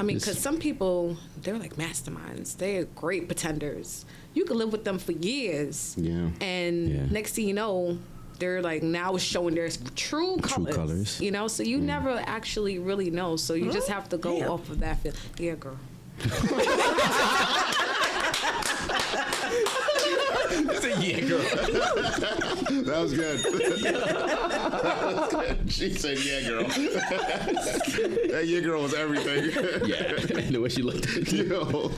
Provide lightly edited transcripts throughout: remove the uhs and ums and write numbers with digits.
I mean, because some people, they're like masterminds. They're great pretenders. You can live with them for years. Yeah. And next thing you know, they're like now showing their true colors. You know, so you never actually really know. So you just have to go off of that feel. Yeah, girl. Yeah, girl. That was good. That was good. She said, "Yeah, girl." That "yeah, girl" was everything. Yeah, the way she looked. Yo.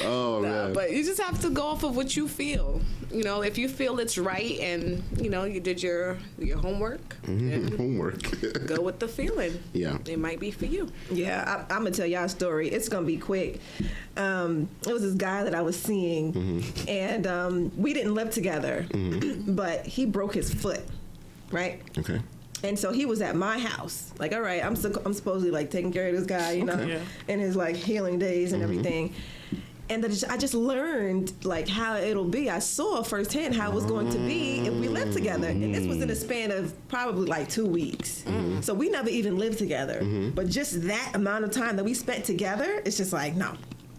Oh man. But you just have to go off of what you feel. You know, if you feel it's right, and you know you did your homework. Homework. Go with the feeling. Yeah. It might be for you. Yeah, I'm gonna tell y'all a story. It's gonna be quick. It was this guy that I was seeing, and we didn't live together, but he broke his foot, right? Okay. And so he was at my house. Like, all right, I'm supposedly like taking care of this guy, you know, in his like healing days and everything. And then I just learned like how it'll be. I saw firsthand how it was going to be if we lived together. And this was in a span of probably like 2 weeks. So we never even lived together. But just that amount of time that we spent together, it's just like, no.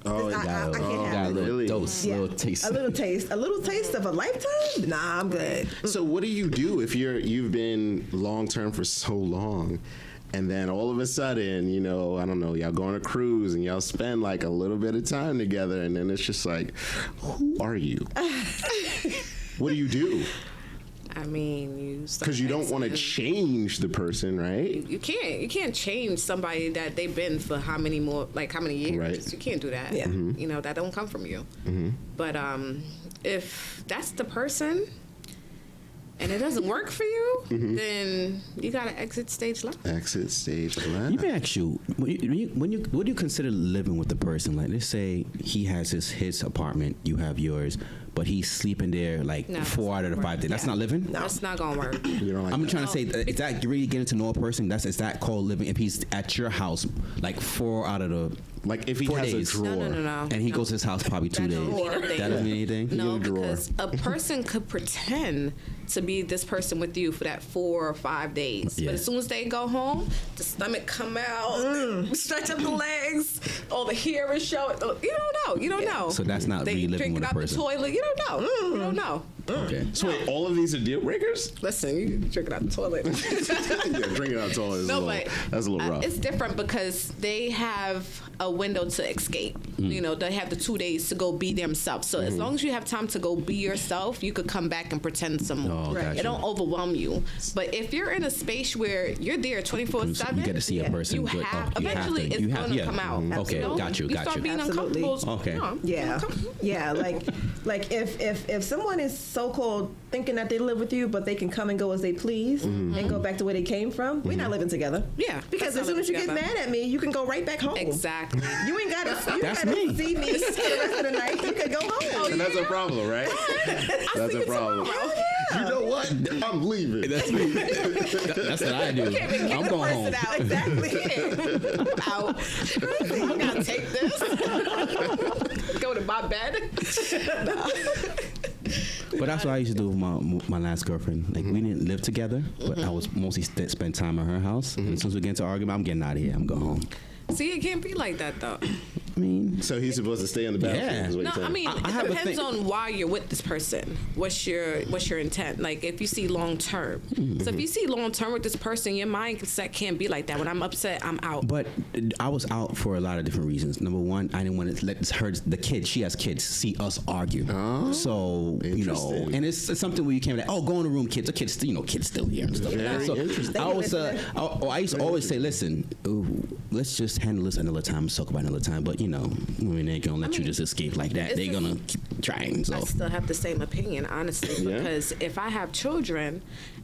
Oh, I can't have it. Little dose, little taste. A little taste of a lifetime? Nah, I'm good. So what do you do if you've been long term for so long, and then all of a sudden, you know, I don't know, y'all go on a cruise and y'all spend like a little bit of time together, and then it's just like, who are you? What do you do? I mean, because you don't want to change the person, right? You can't change somebody that they've been for how many years? Right. You can't do that. Yeah. You know, that don't come from you. But if that's the person and it doesn't work for you, then you gotta exit stage left. Exit stage left. Let me ask you, what do you consider living with the person? Like, let's say he has his apartment, you have yours, but he's sleeping there like 4 out of the 5 days. That's not living? No, that's not gonna work. You don't like I'm that? trying to say, is that really getting to know a person? Is that called living? If he's at your house like 4 out of the like if he 4 has days. a drawer, No. And he goes to his house probably 2 days. That doesn't mean anything? No, because a person could pretend to be this person with you for that 4 or 5 days. Yeah. But as soon as they go home, the stomach come out, stretch up the legs, all the hair is showing. You don't know. So that's not they really living with a person. They drink it out the toilet. You don't know. You don't know. Okay. So wait, all of these are deal breakers? Listen, you drink it out the toilet. Yeah, drinking out the toilet is that's a little rough. It's different because they have a window to escape. You know, they have the 2 days to go be themselves. So as long as you have time to go be yourself, you could come back and pretend some more. Oh, gotcha. It don't overwhelm you. But if you're in a space where you're there 24/7, you get to see a person. Eventually it's going to come out. Okay, You know? got you. You start being Absolutely. uncomfortable. Okay. Yeah, like if someone is so-called thinking that they live with you, but they can come and go as they please and go back to where they came from, we're not living together. Yeah, because that's as soon not as you get living mad at me, you can go right back home. Exactly. You ain't gotta That's see me. me for the rest of the night. You can go home. And that's a problem, right? That's a problem. You know what? I'm leaving. That's me. That's what I do. I'm going home. Out. Exactly. Out. I gotta take this. Go to my bed. But that's what I used to do with my last girlfriend. Like, we didn't live together, but I was mostly spend time at her house. And as soon as we get into argument, I'm getting out of here. I'm going home. See, it can't be like that though. I mean, So he's supposed to stay in the bathroom. Yeah. Is what No, you're saying. I mean, have it a depends thing. on why you're with this person. What's your intent? Like, if you see long term. So if you see long term with this person, your mindset can't be like that. When I'm upset, I'm out. but I was out for a lot of different reasons. Number one, I didn't want to let the kids, she has kids, see us argue. Oh, So, you know, interesting. and it's something where you can't be like, oh, go in the room, kids. The kids still, kids still here and stuff. Very So interesting. I used to always say, listen, let's just handle this another time. Let's talk about it another time. But, you know, women ain't gonna let you just escape like that. They're gonna keep trying. So I still have the same opinion, honestly, Yeah. because if I have children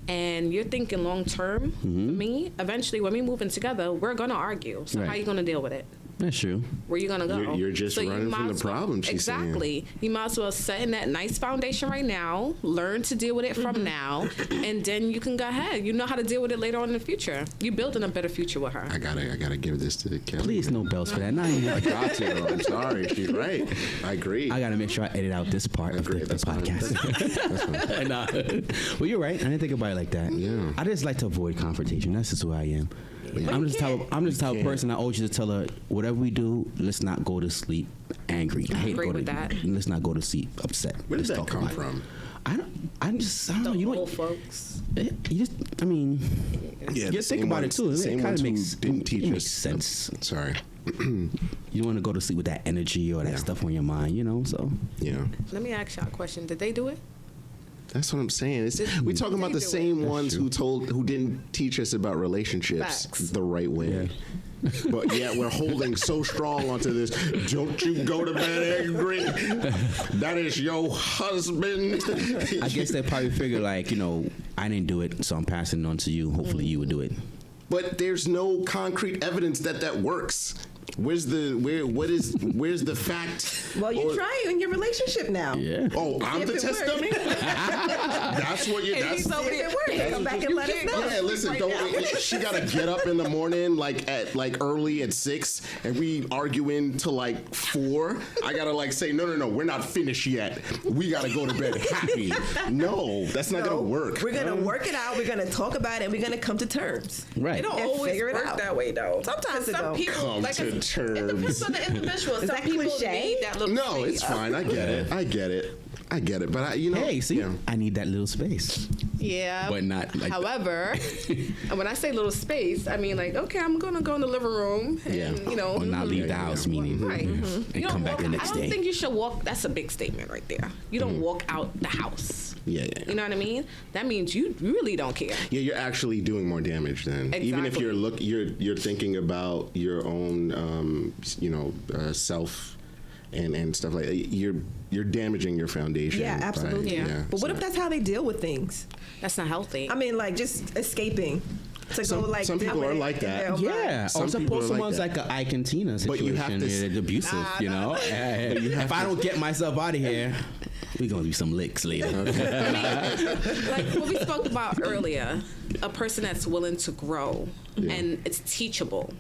and you're thinking long term for me, eventually when we move in together, we're gonna argue. So how Right. you gonna deal with it? that's true. Where you gonna go? You're just you running might from the as well- problem, she's saying. Exactly. You might as well set in that nice foundation right now. Learn to deal with it from now, and then you can go ahead. You know how to deal with it later on in the future. You're building a better future with her. I gotta give this to Kelly. Please, no bells for that. Not even. I got to. I'm sorry. She's right. I agree. I gotta make sure I edit out this part of the That's fine. podcast. That's fine. Nah. Well, you're right. I didn't think about it like that. Yeah. I just like to avoid confrontation. That's just who I am. I'm just the type of person I always used to tell her, whatever we do, let's not go to sleep angry. I hate agree go with to that. Let's not go to sleep upset. Where did Let's that talk come about it. from? I don't know. You Old folks. you just, I mean, Yeah, you think about it too. It Same kind ones of who makes didn't teach it us. makes sense. Sorry. You want to go to sleep with that energy or that Yeah. stuff on your mind, So Yeah. Let me ask y'all a question. Did they do it? That's what I'm saying. We're talking about the do it. same ones true. who didn't teach us about relationships Facts. the right way. But yet we're holding so strong onto this. Don't you go to bed angry. That is your husband. I guess they probably figure like, I didn't do it, so I'm passing it on to you. Hopefully you would do it. But there's no concrete evidence that works. Where's the fact? Well, you Or- try in your relationship now. Yeah. Oh, I'm If the it test works. dummy. That's what you. And That's he's over If there. it works, come back and let us know. Yeah, listen, she gotta get up in the morning at early at 6 and we arguing till 4. I gotta say, no, we're not finished yet. We gotta go to bed happy. No, that's not gonna work. We're gonna work it out. We're gonna talk about it. And we're gonna come to terms. Right. It don't And always figure it work out. that way, though. Sometimes it some don't. people Come like to it terms. depends on the individual. Is Some that people cliche? need that little No, space. it's fine. I get it. But Hey, see, yeah. I need that little space. Yeah, But not like However, when I say little space, I mean okay, I'm gonna go in the living room and or not leave the house, meaning Right. and You don't come back walk- the next I don't day. think you should walk. That's a big statement right there. You don't walk out the house. Yeah. You know what I mean? That means you really don't care. Yeah, you're actually doing more damage then. Even if Exactly. you're thinking about your own, self and stuff like that. You're damaging your foundation. Yeah, by- absolutely. Yeah. But what if that's how they deal with things? That's not healthy. I mean, just escaping to Some- go some deal people with are it like in that. their own Yeah, mind. Some or people suppose are like someone's that. like an Ike and Tina But you have situation. to It's abusive, If I don't get myself out of here, we're gonna do some licks later. Like what we spoke about earlier, a person that's willing to grow and it's teachable,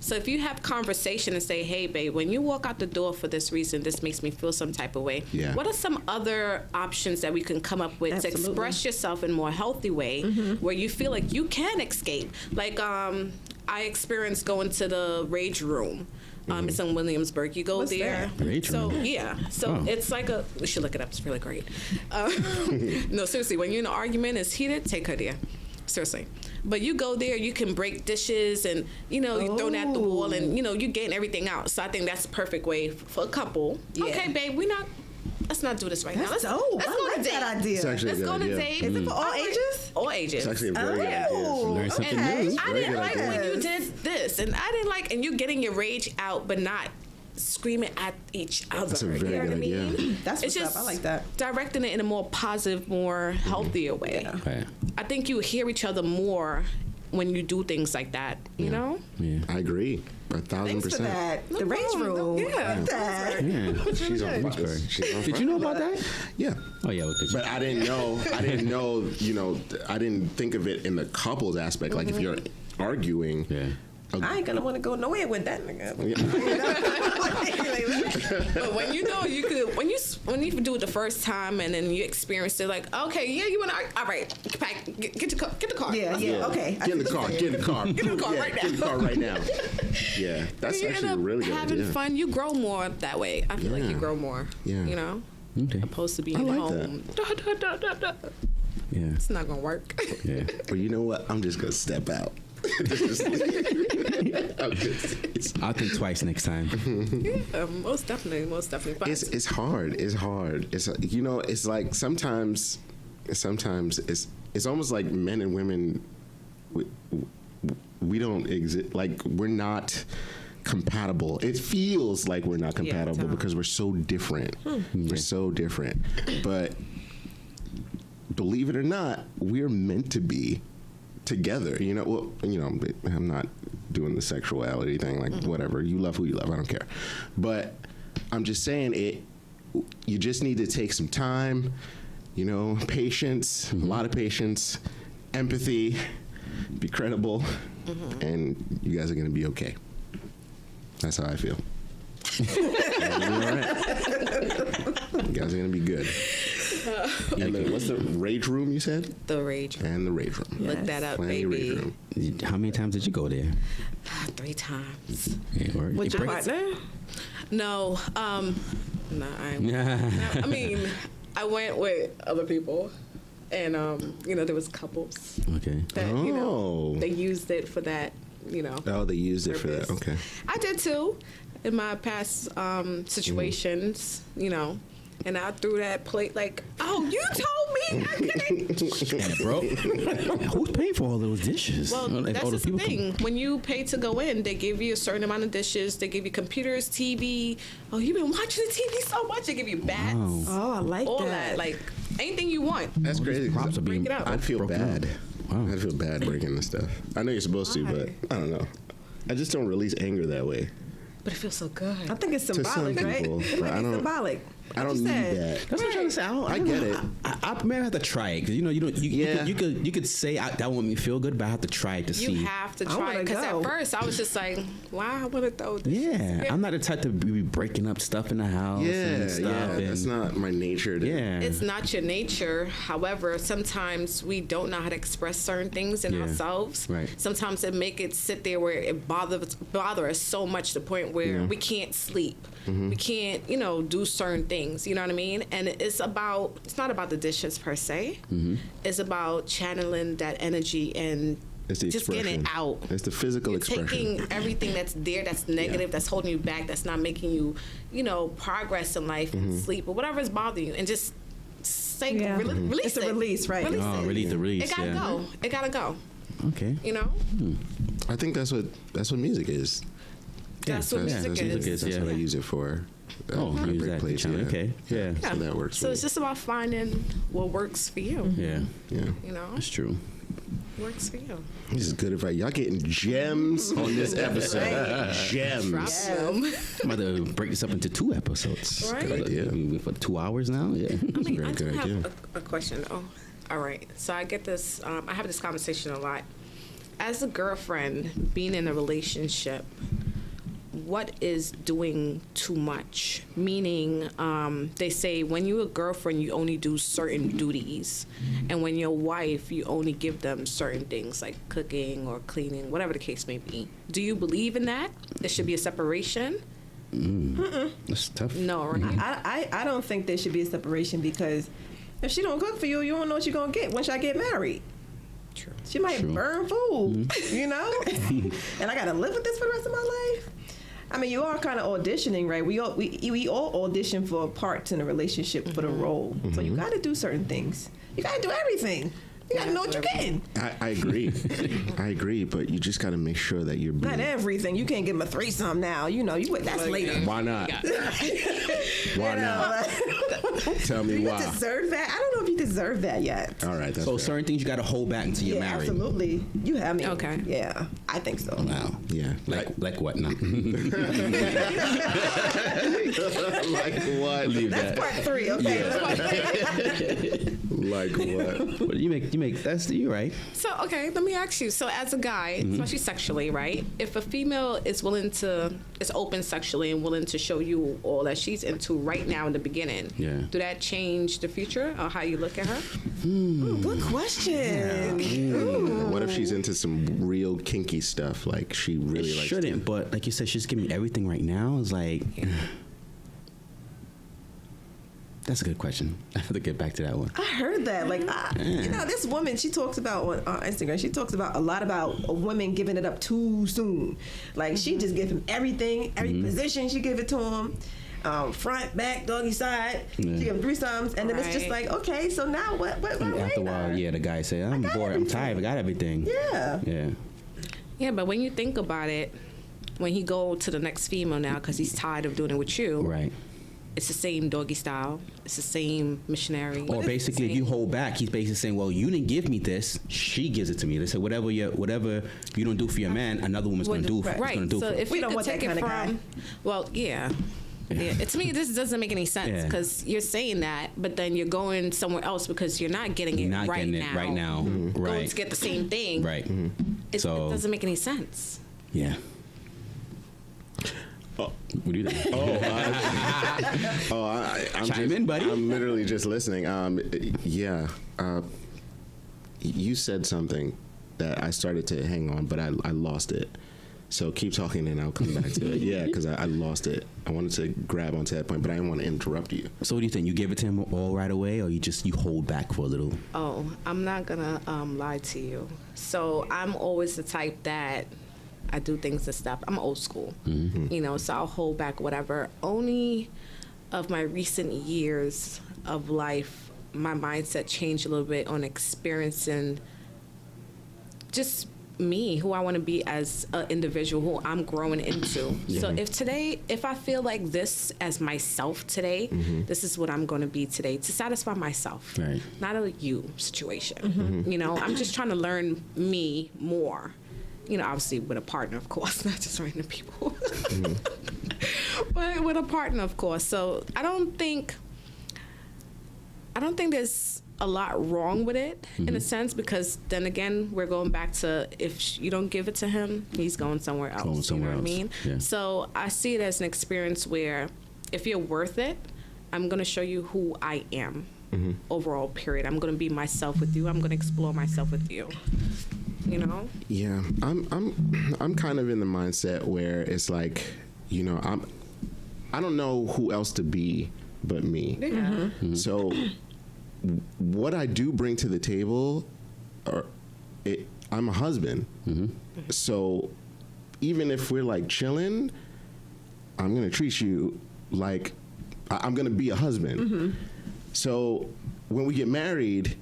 So if you have conversation and say, hey, babe, when you walk out the door for this reason, this makes me feel some type of way. Yeah. What are some other options that we can come up with Absolutely. to express yourself in a more healthy way where you feel like you can escape? Like I experienced going to the Rage Room. It's in Williamsburg. You go What's there. that? Rage So Room? yeah. So Oh. it's like we should look it up. It's really great. No, seriously. When you're in an argument, it's heated. Take her there. Seriously. But you go there, you can break dishes and, you throw it at the wall and, you gain everything out. So I think that's the perfect way for a couple. Yeah. Okay, babe, let's not do this right now. That's Let's dope. go I to like date. that idea. It's actually Let's a go good to idea. date. Is it for all ages? All ages. It's actually a very good idea. Oh, Learn something okay. new. I Very didn't good like idea. when you did this, and I didn't like, and you getting your rage out, but not screaming at each other. That's a very you know good what I mean? idea. That's It's what's just up. I like that. Directing it in a more positive, more healthier way. Yeah. Right. I think you hear each other more when you do things like that. You know? Yeah. I agree. Thanks for 1,000%. that. No The Rage problem. Room. Yeah. I like that. Yeah. She's on fire. Great. She's on Did fire. you know about that? Yeah. Oh yeah, because But I didn't know, I didn't think of it in the couples aspect. Like if you're arguing, yeah. I ain't gonna want to go nowhere with that nigga. But when you know you could, when you do it the first time and then you experience it, like, okay, yeah, you want to, all right, pack, get the car. Yeah, yeah, okay. I Get in the see what car. you're Get in the car. Get in the car right Get in the now. car right now. Yeah, that's You end actually a up really good having idea. fun. You grow more that way. I feel like Yeah. you grow more. Yeah. You know, Okay. opposed to being I like home. Yeah. It's not gonna work. Yeah. But you know what? I'm just gonna step out. I'll think twice next time. Most definitely. But It's hard. It's hard. It's it's like sometimes it's almost like men and women. We don't exist. Like we're not compatible. It feels like we're not compatible because we're so different. We're so different. But believe it or not, we're meant to be together. I'm not doing the sexuality thing. Like whatever, you love who you love. I don't care. But I'm just saying it. You just need to take some time. Patience, a lot of patience, empathy, be credible, and you guys are gonna be okay. That's how I feel. You're gonna be all right. You guys are gonna be good. And then what's the rage room you said? The rage room. And the rage room. Look that up, Plenty baby. rage room. How many times did you go there? 3 times. Yeah, or With your partner? No, no, I mean, I went with other people, and there was couples Okay. that Oh. they used it for that, Oh, they used it for that. purpose. Okay. I did too, in my past situations, and I threw that plate like, oh, you told me I couldn't. And it broke. Who's paying for all those dishes? Well, Like, that's all just the the people thing. When you pay to go in, they give you a certain amount of dishes. They give you computers, TV. Oh, you've been watching the TV so much. They give you bats. Wow. Oh, I like all that. Like anything you want. That's crazy. 'cause props are being Break it up. I'd feel broken bad. up. Wow. I'd feel bad breaking the stuff. I know you're supposed to, but I don't know. I just don't release anger that way. But it feels so good. I think it's To some symbolic, right? people, It but might I be don't- symbolic. I don't You need said. that. That's what I'm trying to say. I get it. I may have to try it because you could say that won't make me feel good, but I have to try it to see. You have to I try wanna it because go. at first I was just like, "Wow, I want to throw this." Yeah, I'm not the type to be breaking up stuff in the house. Yeah, and stuff yeah. That's not my nature. Yeah, It's not your nature. However, sometimes we don't know how to express certain things in Yeah. ourselves. Right. Sometimes it make it sit there where it bother us so much to the point where we can't sleep. We can't, do certain things. You know what I mean? And it's not about the dishes per se. It's about channeling that energy and It's the just getting it expression. out. It's the physical You're expression. taking everything that's there, that's negative, that's holding you back, that's not making you, progress in life and sleep or whatever is bothering you, and just say, Yeah. release It's it. a release, right? Release Oh, it. release the release. It gotta yeah. go. It gotta go. Okay. I think that's what music is. That's what that's- music music is. is. That's Yeah. what I use it for. Oh, Heartbreak use that to Place, channel. Okay. Yeah. So that works. So for it's me. just about finding what works for you. Yeah, Yeah. that's true. Works for you. This is good advice. Y'all getting gems on this episode. Gems. Drop them. I'm about to break this up into 2 episodes. Right. Good idea. For 2 hours now. Yeah. I mean, very I do good have idea. a question. Oh, all right. So I get this. I have this conversation a lot. As a girlfriend, being in a relationship, what is doing too much? Meaning, they say when you're a girlfriend, you only do certain duties, and when you're a wife, you only give them certain things like cooking or cleaning, whatever the case may be. Do you believe in that? There should be a separation? That's tough. No, right? I don't think there should be a separation because if she don't cook for you, you don't know what you're gonna get once y'all get married. True. She might True. burn food, and I gotta live with this for the rest of my life. I mean, you are kind of auditioning, right? We all audition for parts in a relationship for the role, so you got to do certain things. You got to do everything. You got to know what you're getting. I agree. I agree, but you just got to make sure that you're Not being. everything. You can't give him a threesome now. That's later. Why not? Why not? Tell me Do you why. deserve that? I don't know if you deserve that yet. All right. That's So fair. certain things you got to hold back until you're married. Absolutely. You have me. Okay. Yeah, I think so. Wow. Yeah. Like what now? Like what? Leave That's that. part 3. Okay. That's part 3. Like what? But you make that's you right. So, okay, let me ask you. So, as a guy, especially sexually, right? If a female is open sexually and willing to show you all that she's into right now in the beginning, Yeah. do that change the future or how you look at her? Good question. What if she's into some real kinky stuff? Like she really It likes. shouldn't, but like you said, she's giving me everything right now. It's like that's a good question. I have to get back to that one. I heard that. Like, this woman, she talks about on Instagram, she talks about a lot about women giving it up too soon. Like, she just give him everything, every position she give it to him. Front, back, doggy side. Yeah. She give him 3 times. And then it's just Right. like, okay, so now what After a while, yeah, the guy say, "I'm got bored. I'm tired. I got everything." Yeah. Yeah. Yeah, but when you think about it, when he go to the next female now because he's tired of doing it with you, Right. it's the same doggy style. It's the same missionary. Or basically, if you hold back, he's basically saying, "Well, you didn't give me this. She gives it to me." They say, "Whatever you don't do for your man, another woman's going to do. Right. It's Right. going to do So for." if We you don't could want that take it kind of guy. from, well, yeah. Yeah. To me, this doesn't make any sense Yeah. because you're saying that, but then you're going somewhere else because you're not getting it, You're not right, getting now. it right now. Going Right. to get the same thing. Right. It So doesn't make any sense. yeah. What do you think? I'm Chime in, buddy. I'm literally just listening. You said something that I started to hang on, but I lost it. So keep talking and I'll come back to it. Yeah, because I lost it. I wanted to grab onto that point, but I didn't want to interrupt you. So what do you think? You give it to him all right away, or you hold back for a little? Oh, I'm not gonna lie to you. So I'm always the type that I do things to step. I'm old school, so I'll hold back whatever. Only of my recent years of life, my mindset changed a little bit on experiencing just me, who I want to be as an individual, who I'm growing into. So if I feel like this as myself today, this is what I'm going to be today to satisfy myself, not a you situation. I'm just trying to learn me more. Obviously with a partner, of course, not just random people, but with a partner, of course. So I don't think there's a lot wrong with it in a sense, because then again, we're going back to if you don't give it to him, he's going somewhere else. You know what I mean? Yeah. So I see it as an experience where if you're worth it, I'm going to show you who I am. Overall, period. I'm going to be myself with you. I'm going to explore myself with you. Yeah, I'm kind of in the mindset where it's like, I don't know who else to be but me. Yeah. So what I do bring to the table, I'm a husband. So even if we're like chilling, I'm gonna treat you like I'm gonna be a husband. So when we get married,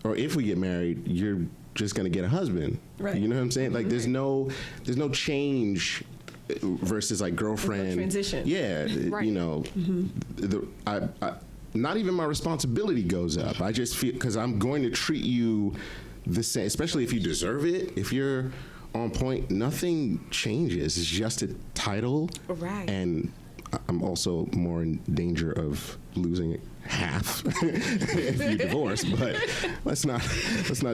or if we get married, you're just gonna get a husband. Right. You know what I'm saying? Like there's no change versus like girlfriend. Transition. Yeah. Right. Not even my responsibility goes up. I just feel, because I'm going to treat you the same, especially if you deserve it. If you're on point, nothing changes. It's just a title. Right. And I'm also more in danger of losing half if you divorce, but let's not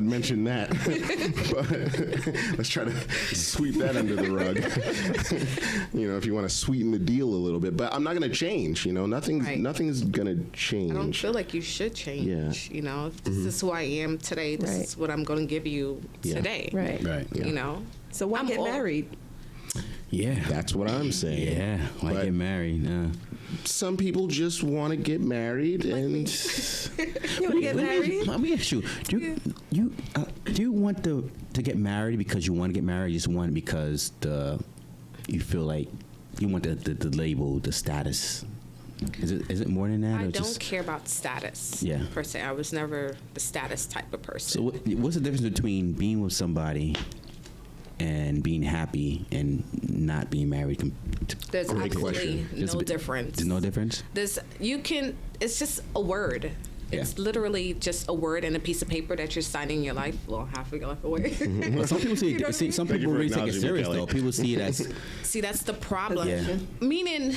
mention that. But let's try to sweep that under the rug. If you want to sweeten the deal a little bit. But I'm not going to change. Nothing's going to change. I don't feel like you should change. Yeah. This is who I am today. This is what I'm going to give you today. Right. Yeah. So why get married? Yeah, that's what I'm saying. Yeah, why get married? Some people just want to get married, and you want to get married. Let me ask you: do you want to get married because you want to get married? You just want it because you feel like you want the label, the status. Is it more than that? I don't care about status. Per se, I was never the status type of person. So what's the difference between being with somebody and being happy and not being married? There's absolutely no difference. There's no difference? It's just a word. It's literally just a word and a piece of paper that you're signing your life, half of your life away. Well, some people some people really take it serious, though. People see it as... See, that's the problem. Meaning,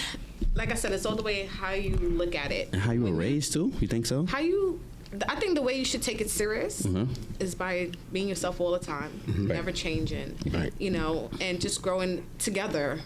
like I said, it's all the way how you look at it. And how you were raised, too? You think so? I think the way you should take it serious is by being yourself all the time, never changing, and just growing together,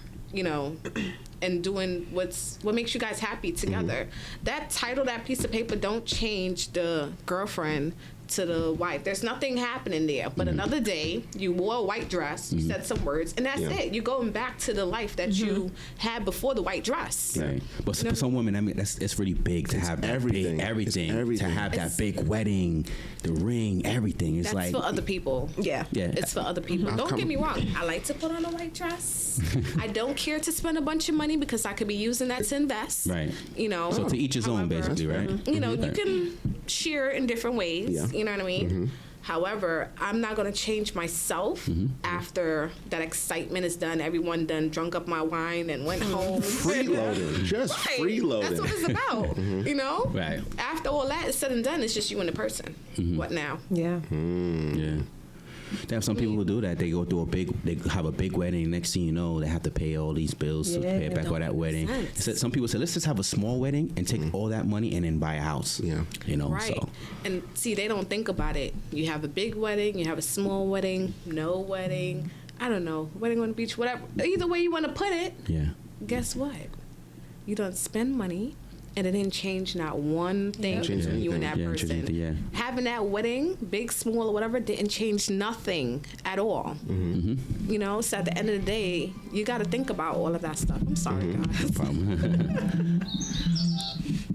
and doing what makes you guys happy together. That title, that piece of paper, don't change the girlfriend to the wife. There's nothing happening there. But another day, you wore a white dress, you said some words, and that's it. You're going back to the life that you had before the white dress. Right. But for some women, I mean, it's really big to have that everything. To have that big wedding, the ring, everything. That's for other people. Yeah. It's for other people. Don't get me wrong. I like to put on a white dress. I don't care to spend a bunch of money because I could be using that to invest. Right. So to each his own, basically, right? You can share in different ways. You know what I mean? However, I'm not going to change myself after that excitement is done. Everyone done drunk up my wine and went home. Freeloading. Just freeloading. That's what it's about, Right. After all that is said and done, it's just you and the person. What now? Yeah. Yeah. They have some people who do that. They go through they have a big wedding. Next thing you know, they have to pay all these bills to pay back all that wedding. So some people say, let's just have a small wedding and take all that money and then buy a house. Yeah. Right. So. And see, they don't think about it. You have a big wedding, you have a small wedding, no wedding. I don't know, wedding on the beach, whatever. Either way you want to put it. Yeah. Guess what? You don't spend money, and it didn't change not one thing between you and that person. Having that wedding, big, small, or whatever, didn't change nothing at all. You know, so at the end of the day, you got to think about all of that stuff. I'm sorry, guys. No problem.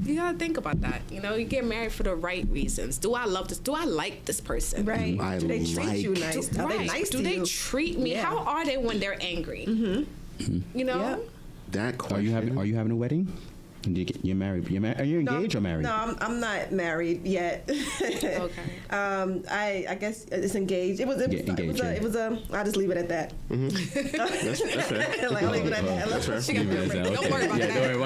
You got to think about that. You know, you get married for the right reasons. Do I love this? Do I like this person? Right. Do they treat you nice? Are they nice to you? Do they treat me? How are they when they're angry? You know? Yeah. That question. Are you having a wedding? You're married. Are you engaged or married? No, I'm not married yet. Okay. I guess it's engaged. It was a. I'll just leave it at that. That's fair. Like, I'll leave it at that. That's fair. She got don't worry about that. Don't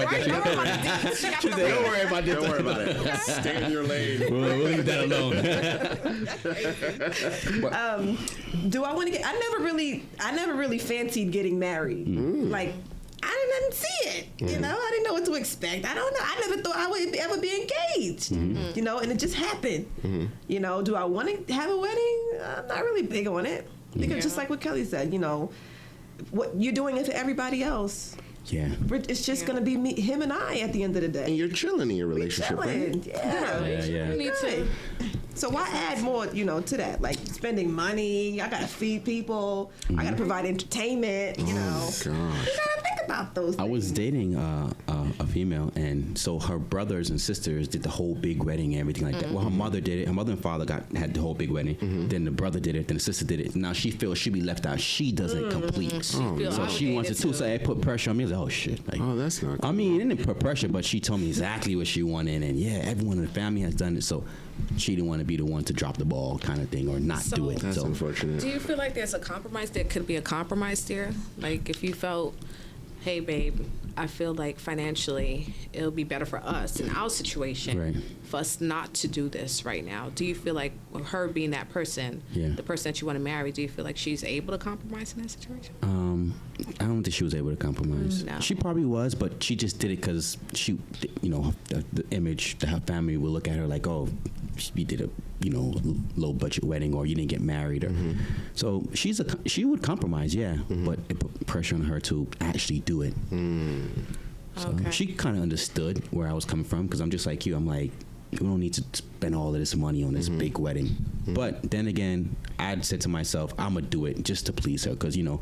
worry about that. Don't worry about it. Stay in your lane. We'll leave that alone. Do I want to get? I never really fancied getting married. Like, I didn't see it. You know, I didn't know what to expect. I don't know. I never thought I would ever be engaged. You know, and it just happened. You know, do I want to have a wedding? I'm not really big on it because just like what Kelly said, you know, what you're doing it for everybody else. Yeah. It's just gonna be him and I at the end of the day. And you're chilling in your relationship, right? Yeah. You need to. So why add more, you know, to that? Like spending money. I gotta feed people. I gotta provide entertainment. You know. Gosh. You gotta think about those things. I was dating a female, and so her brothers and sisters did the whole big wedding and everything like that. Well, her mother did it. Her mother and father had the whole big wedding. Then the brother did it. Then the sister did it. Now she feels she'd be left out. She doesn't complete. So she wants it too. So it put pressure on me. I was like, oh shit. Like, that's not cool. I mean, it didn't put pressure, but she told me exactly what she wanted, and everyone in the family has done it. So she didn't want to be the one to drop the ball, kind of thing, or not do it. That's unfortunate. Do you feel like there's a compromise? There could be a compromise there. Like if you felt, hey, babe, I feel like financially it'll be better for us in our situation for us not to do this right now. Do you feel like her being that person, the person that you want to marry, do you feel like she's able to compromise in that situation? I don't think she was able to compromise. No. She probably was, but she just did it because she, you know, the image that her family will look at her like, oh, you did a, you know, low budget wedding, or you didn't get married, or so she would compromise, but it put pressure on her to actually do it. So she kind of understood where I was coming from, because I'm just like you. I'm like, we don't need to spend all of this money on this big wedding. But then again, I said to myself, I'm gonna do it just to please her, because you know.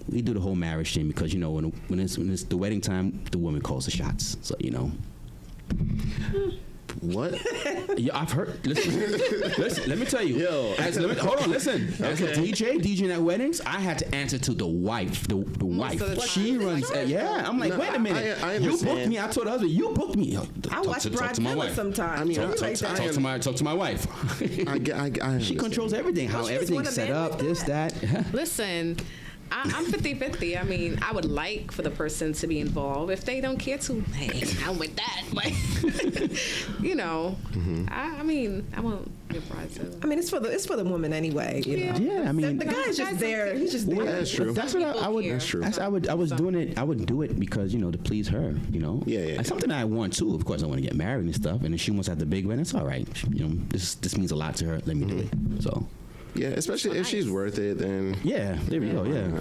We do the whole marriage thing because, you know, when it's the wedding time, the woman calls the shots. So, you know. What? Yeah, I've heard. Listen, let me tell you. Hold on, listen. As a DJing at weddings, I had to answer to the wife. The wife. She runs. I'm like, wait a minute. I you booked me. I told the husband, you booked me. I watch Brad Miller sometimes. I mean, talk to my wife. She controls everything. How everything's set up. This, that. Listen. I'm 50-50. I mean, I would like for the person to be involved. If they don't care to, hey, I'm with that. But, you know, I mean, I won't be surprised. I mean, it's for the woman anyway. You know? Yeah, I mean, the guy's just there. He's just there. That's true. That's what I would. That's true. I was doing it. I would do it because, you know, to please her. You know. Yeah. Like something I want too. Of course, I want to get married and stuff. And if she wants to have the big wedding, it's all right. You know, this means a lot to her. Let me do it. So. Yeah, especially if she's worth it, then. Yeah, there we go. Yeah.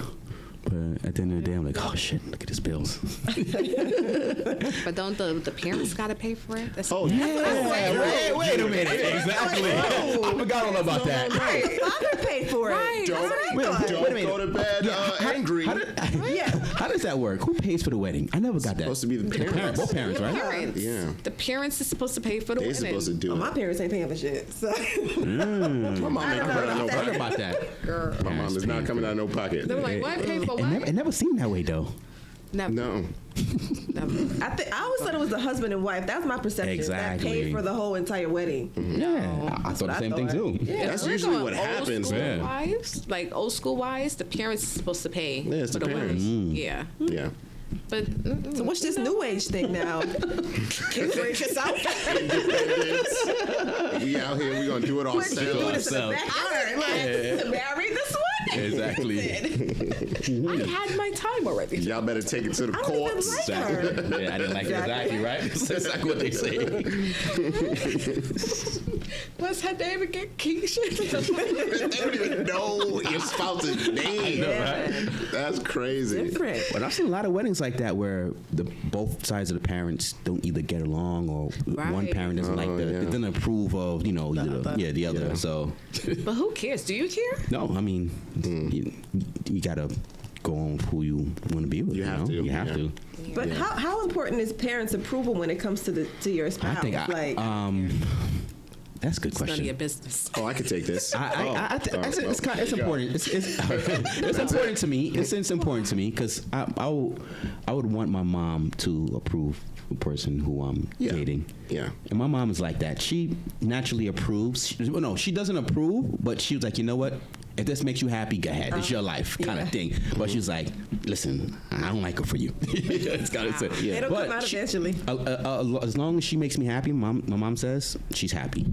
But at the end of the day, I'm like, oh shit, look at his bills. But don't the parents gotta pay for it? Wait a minute. Exactly. I forgot all about that. Right. Father paid for it. Right. Don't go to bed angry. How does that work? Who pays for the wedding? I never got that. It's supposed to be the parents. Both parents, right? Parents. Yeah. The parents is supposed to pay for the wedding. They're supposed to do it. My parents ain't paying for shit. So. My mom ain't coming out of no Heard pocket. about that. Girl. My mom is not coming out of no pocket. They were like, what? Pay for what? It never seemed that way though. Never. No. Never. I always thought it was the husband and wife. That was my perception. Exactly. That paid for the whole entire wedding. Yeah, I thought the same thing too. Yeah. That's usually what happens. Wives, like old school wives, the parents are supposed to pay it's for the the parents. wedding. Yeah. Yeah. But So what's this new age thing now? Can break us out? We out here. We gonna do it We're doing ourselves. this in the backyard. Like, to marry this one? Exactly. I had my time already. Y'all better take it to the I don't even courts. like her. Exactly. Yeah, I didn't like it. Exactly, right? That's exactly what they say. What's her name again? Keisha? They don't even know your spouse's name. Right? That's crazy. Different. But I've seen a lot of weddings like that where both sides of the parents don't either get along or one Right. parent doesn't like yeah. doesn't approve of either the other. Yeah. So But who cares? Do you care? no, I mean you gotta go on who you want to be with. You have to, You have yeah. to. But how important is parents' approval when it comes to your spouse? I think that's a good It's none of question. your business. Oh, I could take this. It's important. It's important to me. It's important to me because I would want my mom to approve a person who I'm dating. Yeah. And my mom is like that. She naturally approves. She doesn't approve, but she was like, you know what? If this makes you happy, go ahead. It's your life, kind of thing. But she was like, listen, I don't like her for you. It's kind of It'll come out eventually. As long as she makes me happy, my mom says she's happy.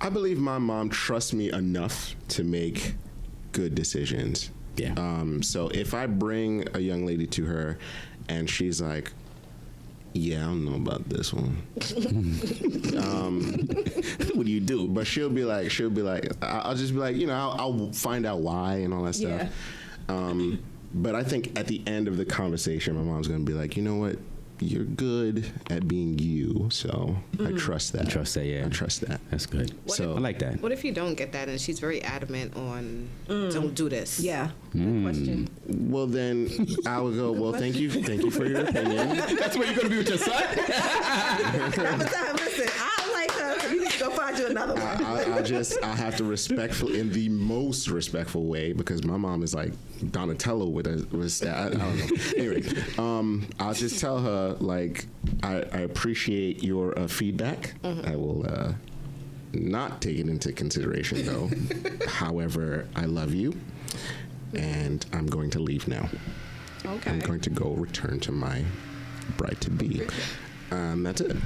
I believe my mom trusts me enough to make good decisions. Yeah. So if I bring a young lady to her and she's like, yeah, I don't know about this one. What do you do? But she'll be like, I'll just be like, I'll find out why and all that stuff. Yeah. But I think at the end of the conversation, my mom's going to be like, you know what? You're good at being you. So I trust that. Trust that, yeah. I trust that. That's good. So I like that. What if you don't get that and she's very adamant on don't do this? Yeah. Good question. Well, then I would go, well, thank you for your opinion. That's where you're going to be with your son? Listen, I like her, so you need to go find you another one. I'll have to respectfully, in the most respectful way, because my mom is like Donatello with I don't know. Anyway, I'll just tell her, like, I appreciate your feedback. I will not take it into consideration, though. However, I love you, and I'm going to leave now. Okay. I'm going to go return to my bride-to-be. That's it.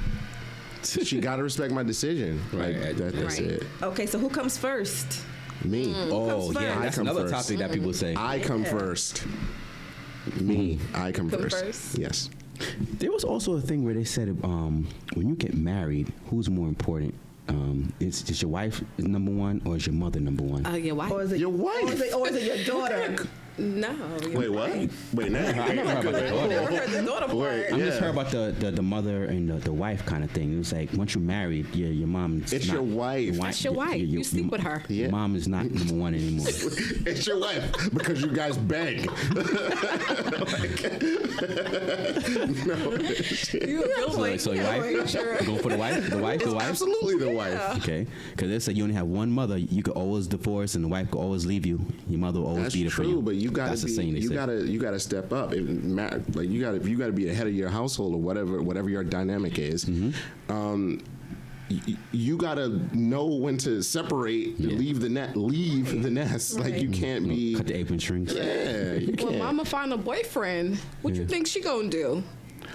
She got to respect my decision. Right. Like, that's Right. it. Okay, so who comes first? Me. Oh, comes yeah. first? That's I come another first. topic that people say. I come first. Me. I come Come first. first? Yes. There was also a thing where they said, when you get married, who's more important? Is your wife number one or is your mother number one? Your wife? Or is it Your wife? Or is it your daughter? No. Wait, what? Wait, now. I never heard about the daughter. Never heard the daughter part. Wait, I just yeah. heard about the mother and the wife kind of thing. It was like once you're married, your mom. It's your wife. That's your wife. You sleep with her. Your Yeah. mom is not number one anymore. It's your wife because you guys beg. You a real wife. So your wife, you going for the wife? The wife? The wife? Absolutely the wife. Okay, because they said you only have one mother. You could always divorce, and the wife could always leave you. Your mother will always That's be there for true, you. but you gotta That's the be. saying they You say. gotta step up. Like you gotta be the head of your household or whatever your dynamic is. You gotta know when to separate, leave the nest. Like you can't be. Cut the apron strings. Yeah, you Well, can't. mama find a boyfriend. What you think she gonna do?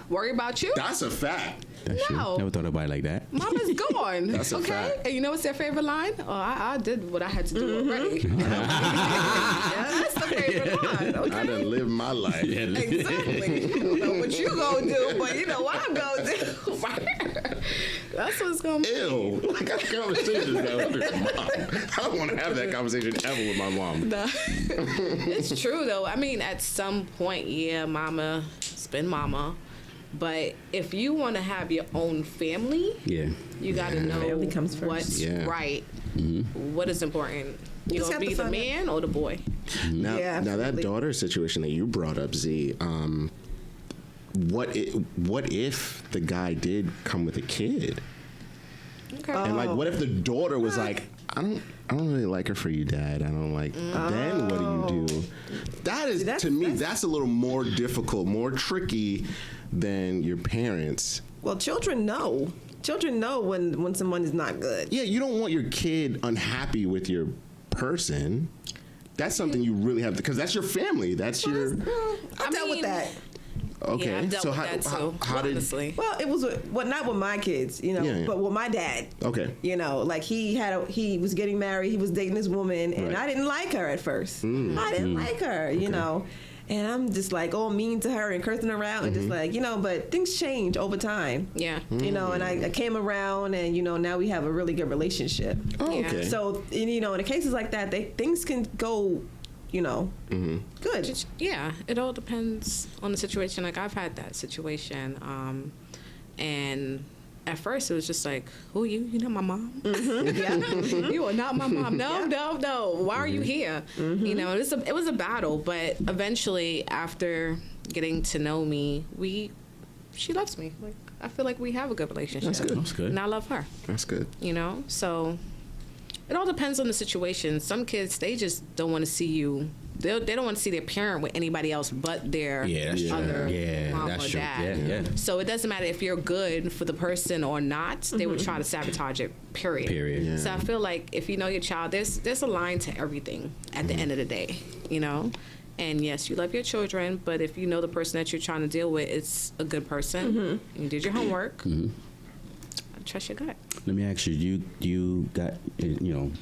Worry about you? That's a fact. That's true. No. Never thought about it like that. Mama's gone. That's a okay. fact. And you know what's their favorite line? Oh, I did what I had to do already. That's the favorite line. Okay. I done lived my life. Exactly. I don't know what you gonna do, but you know what I'm gonna do. That's what's gonna be. Ew. Like I conversation with my mom. I don't want to have that conversation ever with my mom. Nah. It's true though. I mean, at some point, yeah, mama, it's been mama. But if you want to have your own family, Yeah. you got to know Family comes first. what's Yeah. right, what is important. You just gonna have be to the find man or the boy? Now, Yeah, now that absolutely. daughter situation that you brought up, Z. What if the guy did come with a kid? Okay. And like, what if the daughter was like, I don't really like her for you, Dad. I don't like. Then what do you do? That is to me. That's a little more difficult, more tricky than your parents. Well, children know. Children know when someone is not good. Yeah, you don't want your kid unhappy with your person. That's something you really have to, because that's your family. That's your. I dealt with that. Okay. Yeah, I've dealt so with that too, how did? honestly. Well, it was not with my kids, you know, but with my dad. Okay. You know, like he was getting married, he was dating this woman, and Right. I didn't like her at first. I didn't like her, you know. And I'm just like all mean to her and cursing her out and just like, you know, but things change over time. Yeah. You know, and I came around and, you know, now we have a really good relationship. Oh, Yeah. okay. So, and, you know, in the cases like that, things can go, you know, good. Yeah, it all depends on the situation. Like I've had that situation, and at first it was just like, "Who are you? You not my mom? Yeah. You are not my mom. No. Why are you here? You know, it was a battle, but eventually, after getting to know me, she loves me. Like I feel like we have a good relationship. That's good. That's good. And I love her. That's good. You know, so it all depends on the situation. Some kids, they just don't want to see you. They don't want to see their parent with anybody else but their That's true. other mom That's or true. dad. Yeah. So it doesn't matter if you're good for the person or not. They would try to sabotage it. Period. Yeah. So I feel like if you know your child, there's a line to everything at the end of the day. You know. And yes, you love your children, but if you know the person that you're trying to deal with is a good person, and you did your homework, trust your gut. Let me ask you: do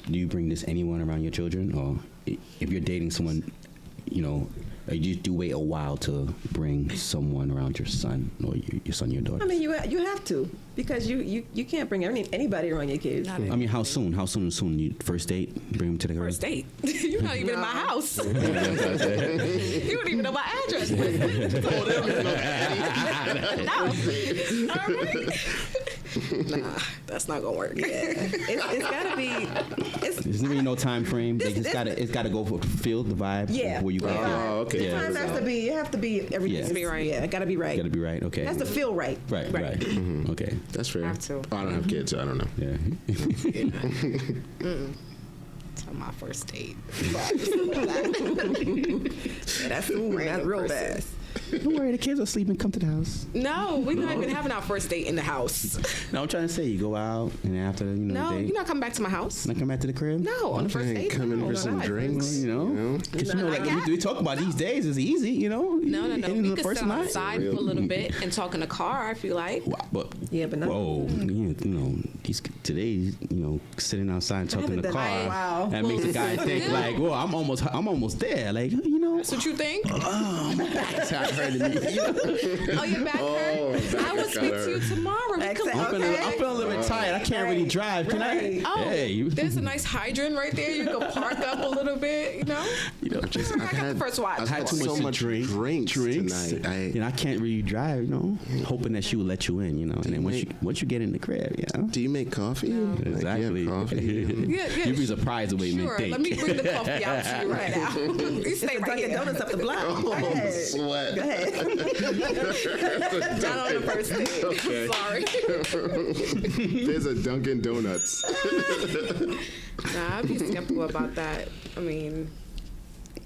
you bring this anyone around your children, or if you're dating someone, you know, you do wait a while to bring someone around your son or your son, your daughter? I mean, you have to, because you can't bring anybody around your kids. Not I mean, how soon? How soon? You first date? Bring them to the crib? First date. You're not even in my house. You don't even know my address. No. All right. Nah, that's not gonna work. Yeah, it's gotta be. There's really no time frame. It's gotta go for feel the vibe. Yeah. Where you go. Oh, okay. The time has to be. It have to be everything. Yeah. Has to be right. Yeah, it gotta be right. Gotta be right. Okay. It has to feel right. Right. Okay. That's fair. Have to. I don't have kids, so I don't know. Yeah. It's on my first date. Yeah, that's real bad. Don't worry, the kids are sleeping. Come to the house. No, we're not even having our first date in the house. No, I'm trying to say you go out and after No, date. you're not coming back to my house. Not come back to the crib. No, on the first Okay, date. come in no, for some not. drinks. You know, 'cause you know, like I we talk about these days is easy. You know, No. Hitting We the could first sit night. outside for a little bit and talk in the car if you like. Wow, but Yeah, but not. whoa, you know, today, you know, sitting outside and talking in the haven't car, done that. Wow. that makes a guy think like, well, I'm almost there. Like, you know, That's what you think? that's how I heard it. Oh, your back hurt? I will speak to you tomorrow. We come I'm feeling a little bit tired. I can't really drive. Can I? Oh, Hey, there's a nice hydrant right there. You can park up a little bit, you know? you know, just I got the first watch. I've had too much so to much drink. drinks tonight. You know, I can't really drive. You know, hoping that she will let you in. You know, and then once you get in the crib, you know. Do you make coffee? Like, you have Exactly. coffee? Yeah. You'd be surprised the way men Sure, think. let me bring the coffee out to you right now. You stay right Dunkin' here. Donuts up the block. Go ahead. Sweat. Go ahead. Not on the first date. Okay. Sorry. There's a Dunkin' Donuts. Nah, I'd be skeptical about that. I mean,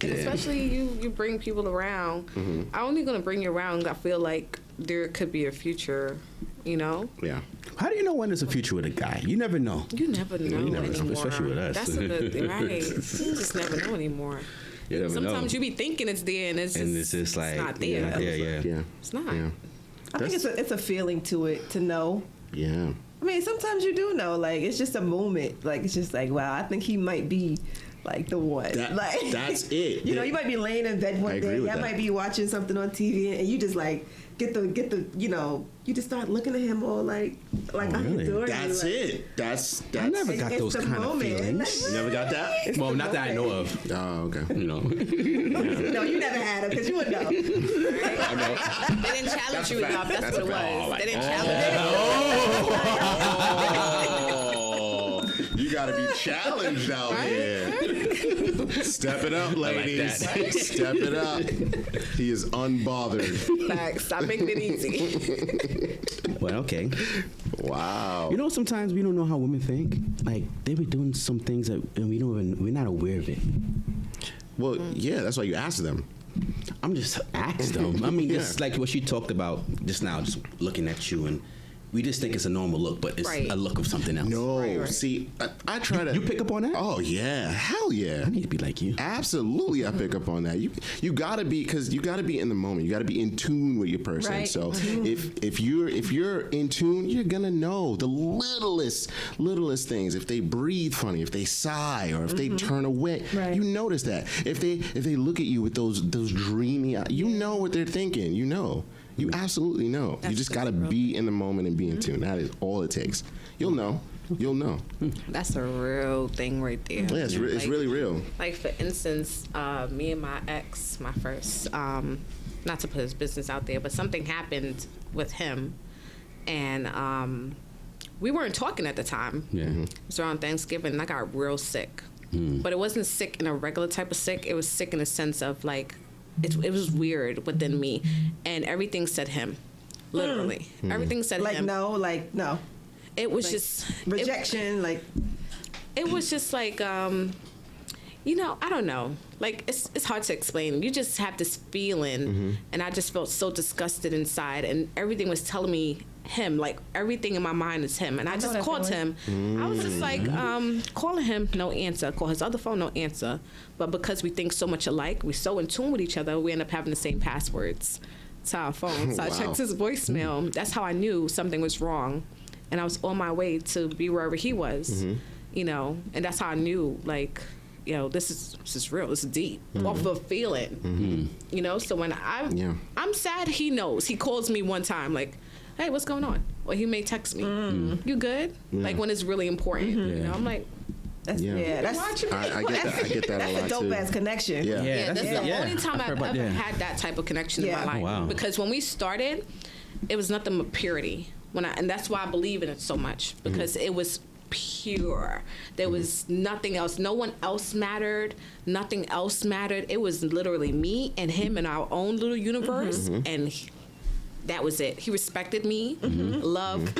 especially you bring people around. I'm only gonna bring you around. I feel like there could be a future. You know. Yeah. How do you know when there's a future with a guy? You never know. You never know you never know, anymore. especially with us. That's a good thing, right? You just never know anymore. You never Sometimes know. you be thinking it's there, and it's just like it's not there. Yeah. It's not. Yeah. I think it's a feeling to it to know. Yeah. I mean, sometimes you do know. Like it's just a moment. Like it's just like, wow, I think he might be like the one. Like That's it. You know, you might be laying in bed one agree day. with I that. might be watching something on TV, and you just like get the you know, you just start looking at him all like I really? adore you. That's like, it. That's. I never got it's those the kind of moment. feelings. You never got that? Well, not that I know of. Oh, okay. You know. No, you never had him because you would know. They didn't challenge you enough. That's what it was. They didn't challenge Oh, you got to be challenged out here. Step it up, ladies. that. Step it up. He is unbothered. you. Facts. Stop making it easy. Well, okay. Wow. You know, sometimes we don't know how women think. Like they be doing some things that and we're not aware of it. Well, yeah, that's why you ask them. I'm just asked them. I mean, just like what she talked about just now, just looking at you and we just think it's a normal look, but it's Right. a look of something else. No, Right. see, I try to. You pick up on that? Oh yeah, hell yeah. I need to be like you. Absolutely, I pick up on that. You gotta be, because you gotta be in the moment. You gotta be in tune with your person. Right. So if you're in tune, you're gonna know the littlest things. If they breathe funny, if they sigh, or if they turn away, Right. you notice that. If they look at you with those dreamy eyes, you know what they're thinking. You know. You absolutely know. You just gotta be in the moment and be in tune. That is all it takes. You'll know. You'll know. That's a real thing right there. Yeah, it's really real. Like, for instance, me and my ex, my first, not to put his business out there, but something happened with him, and we weren't talking at the time. Yeah. It was around Thanksgiving, and I got real sick. But it wasn't sick in a regular type of sick. It was sick in the sense of, like, it was weird within me, and everything said him. Literally. Everything said Like him. no. It was Like, just... rejection, It was just like, you know, I don't know. Like, it's hard to explain. You just have this feeling, and I just felt so disgusted inside, and everything was telling me him. Like, everything in my mind is him. And I just that called feeling. him. I was just like, calling him, no answer. Call his other phone, no answer. But because we think so much alike, we're so in tune with each other, we end up having the same passwords to our phone. So I Wow. checked his voicemail. That's how I knew something was wrong. And I was on my way to be wherever he was, you know, and that's how I knew, like, you know, this is real, this is deep, off of a feeling, you know. So when I'm sad, he knows. He calls me one time, like, hey, what's going on? Or he may text me, you good? Like, when it's really important, you know. I'm like, that's watching me. I get that a lot that's a dope too. ass connection. Yeah. Yeah, that's the only time I've I've heard ever about- had that type of connection in my life. Oh, wow. Because when we started, it was nothing but purity. And that's why I believe in it so much, because it was pure. There was nothing else. No one else mattered. Nothing else mattered. It was literally me and him in our own little universe, and that was it. He respected me, loved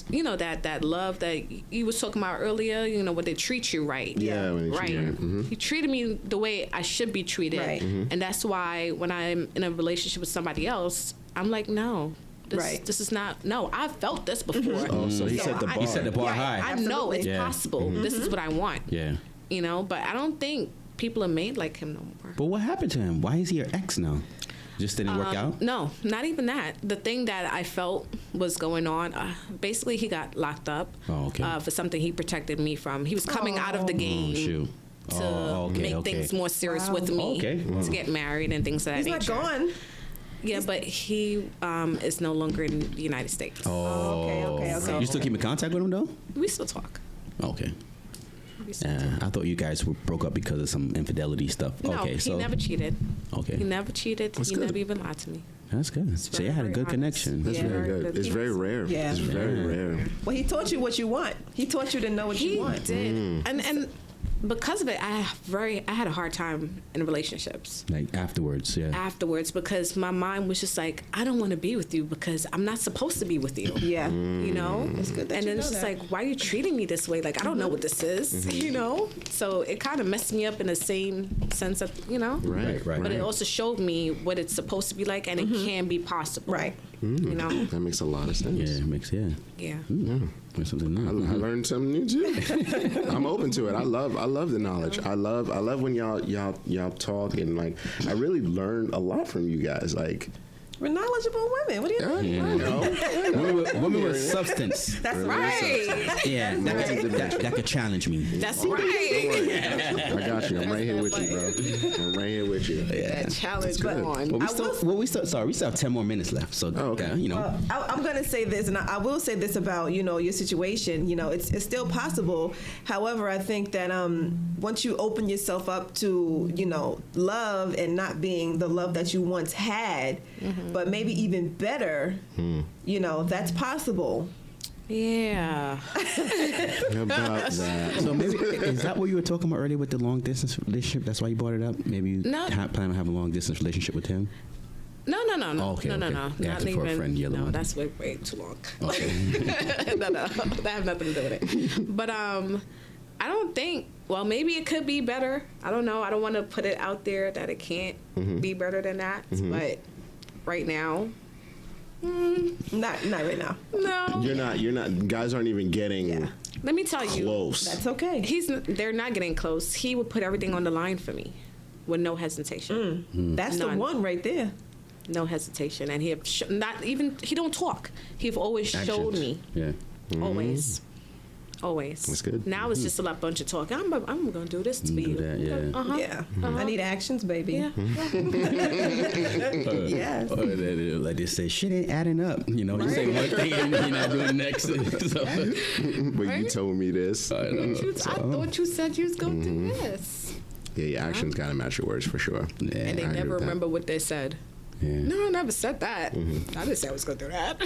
you know, that love that you was talking about earlier. You know, when they treat you right. Yeah, when they treat you right. He treated me the way I should be treated, Right. and that's why when I'm in a relationship with somebody else, I'm like, no. This is not. No, I've felt this before. Oh, so he set the bar. He set the bar high. I know it's Yeah. possible. This is what I want. Yeah. You know, but I don't think people are made like him no more. But what happened to him? Why is he your ex now? Just didn't work out? No, not even that. The thing that I felt was going on, basically he got locked up for something he protected me from. He was coming out of the game. Oh, shoot. To make things more serious with me, to get married and things of that He's nature. not gone. Yeah, but he is no longer in the United States. Okay. You still keep in contact with him though? We still talk. Okay. We still talk. I thought you guys were broke up because of some infidelity stuff. No, Okay, he never cheated. Okay. He never cheated. That's he good. never even lied to me. That's good. So you had a very good honest. connection. That's Yeah. very good. It's very rare. Yeah. It's very rare. Well, he taught you what you want. He taught you to know what He you want. did, and because of it, I had a hard time in relationships Like afterwards, yeah. afterwards, because my mind was just like, I don't want to be with you because I'm not supposed to be with you. Yeah. You know, It's good that and you then know it's just that. like, why are you treating me this way? Like, I don't know what this is, you know. So it kind of messed me up in the same sense of, you know, Right. But it also showed me what it's supposed to be like, and it can be possible, Right. You know, That makes a lot of sense. Yeah, it makes yeah. There's something I new. learned something new too. I'm open to it. I love the knowledge. I love when y'all talk, and like I really learned a lot from you guys. Like, We're knowledgeable women. What do you you know, Women with substance. That's Right. Yeah, that could challenge me. That's right. I got you. I'm right here with you, bro. I'm right here with you. That challenge good. on. Well, we still have 10 more minutes left. So, okay. you know. I'm going to say this, and I will say this about, you know, your situation. You know, it's still possible. However, I think that once you open yourself up to, you know, love and not being the love that you once had, but maybe even better, you know, that's possible. Yeah. About that. So maybe is that what you were talking about earlier with the long distance relationship? That's why you brought it up. Maybe you No. plan on having a long distance relationship with him. No. Oh, okay, No. okay. Not Yeah, for a even. friend, the other No, one. that's way too long. Okay. no, that has nothing to do with it. But I don't think. Well, maybe it could be better. I don't know. I don't want to put it out there that it can't be better than that. But right now, Not right now. No. You're not. Guys aren't even getting Let me tell you. close. That's okay. They're not getting close. He would put everything on the line for me with no hesitation. That's the None. one right there. No hesitation. And he don't talk. He've always showed me. Yeah. Always. That's good. Now it's just a bunch of talk. I'm going to do this to Do you. that, yeah. Uh-huh. Yeah. I need actions, baby. Yeah. Yes. Like they say, shit ain't adding up. You know, you say one thing and you're not doing the next. So, But you told me this. I know. I thought you said you was going to do this. Yeah, your actions gotta match your words for sure. Yeah. And they I agree never with that. remember what they said. Yeah. No, I never said that. I didn't say I was going to do that.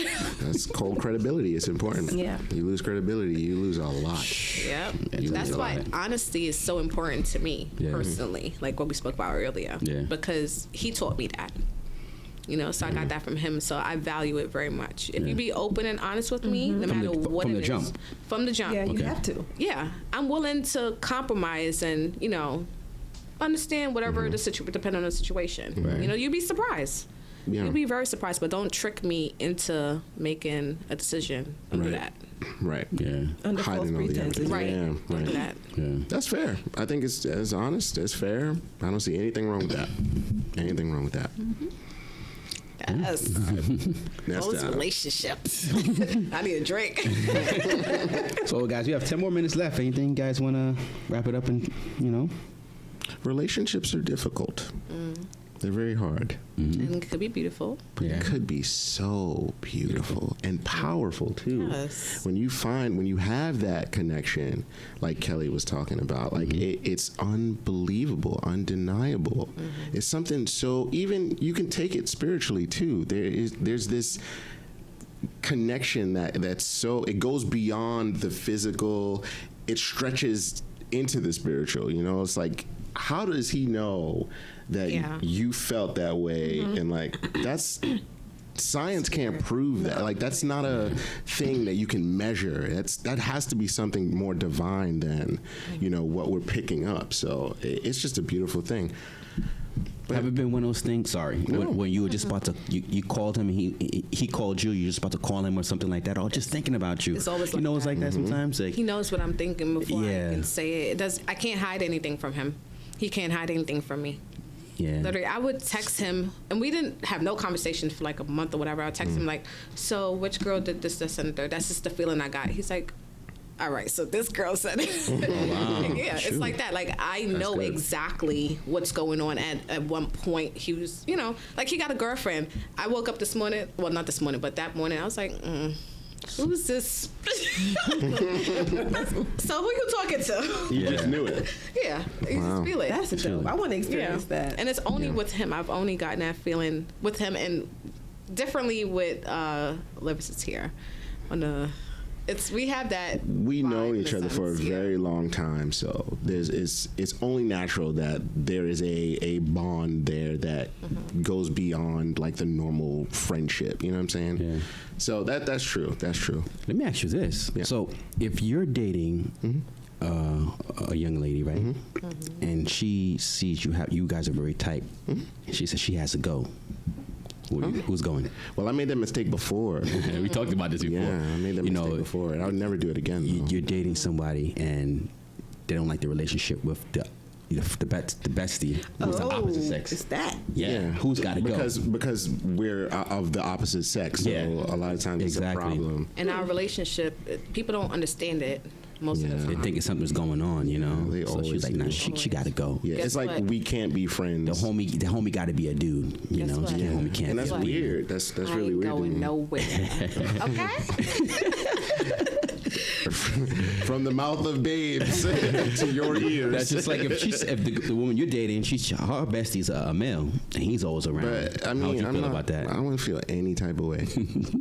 That's cold credibility. It's important. Yeah. You lose credibility, you lose a lot. Yep. You That's lose a why lot. honesty is so important to me Yeah. personally, like what we spoke about earlier. Yeah. Because he taught me that. So I got that from him. So I value it very much. If you be open and honest with me, no matter what from it the is, jump. from the jump, Yeah, you Okay. have to. yeah, I'm willing to compromise and understand whatever the situation, depending on the situation. Right. You'd be surprised. Yeah. You'd be very surprised, but don't trick me into making a decision under Right. that. Right. Yeah. Under false Hiding all the pretenses. evidence. Right. Yeah, Don't do right. that. Yeah. That's fair. I think it's as honest, as fair. I don't see anything wrong with that. Anything wrong with that. Yes. That's Those the- relationships. I need a drink. So, guys, we have 10 more minutes left. Anything you guys want to wrap it up and, Relationships are difficult. They're very hard. And it could be beautiful. But Yeah. it could be so beautiful and powerful too. Yes. When you have that connection, like Kelly was talking about, like it's unbelievable, undeniable. It's something so even you can take it spiritually too. There's this connection that's so it goes beyond the physical. It stretches into the spiritual. It's like, how does he know that Yeah. you felt that way? And like that's science can't prove that. Like that's not a thing that you can measure. That has to be something more divine than what we're picking up. So it's just a beautiful thing. Have it been one of those things? Sorry, No. when you were just about to, you called him and he called you. You're just about to call him or something like that. Or just thinking about you. It's always it's like like that sometimes. Like, He knows what I'm thinking before Yeah. I can say it. I can't hide anything from him. He can't hide anything from me. yeah, Literally, I would text him, and we didn't have no conversation for like a month or whatever. I would text him like, "So which girl did this, and the third?" That's just the feeling I got. He's like, "All right, so this girl said it." wow. Yeah, it's like that. Like I know good. exactly what's going on. At one point, he was, like he got a girlfriend. I woke up this morning. Well, not this morning, but that morning, I was like, "Who's this?" So who you talking to? You just knew it. Yeah, you Wow. just feel it. That's dope. I want to experience that. And it's only with him. I've only gotten that feeling with him, and differently with Levis here. We have that. We vibe know in each a other for a sense, yeah. very long time, so it's only natural that there is a bond there that goes beyond like the normal friendship. You know what I'm saying? Yeah. So that's true. That's true. Let me ask you this. Yeah. So, if you're dating a young lady, right, and she sees you guys are very tight, and she says she has to go. Who's going? Well, I made that mistake before. We talked about this before. Yeah, I made that mistake before, and I would never do it again. though. You're dating somebody and they don't like the relationship with the bestie who's the opposite sex. It's that. Yeah. Who's got to go? Because we're of the opposite sex, so Yeah. a lot of times it's a Exactly. problem. In our relationship, people don't understand it most of the Yeah. They're time. thinking something's going on, They So always she's like, nah, do. she got to go. Yeah, Guess it's like what? we can't be friends. The homie got to be a dude, Guess what? The homie can't. and that's be a dude. weird. That's I really ain't weird. to going me. nowhere. Okay. From the mouth of babes to your ears. That's just like if the woman you're dating, her bestie's a male, and he's always around. But I How mean, would you I'm feel not, about that? I wouldn't feel any type of way.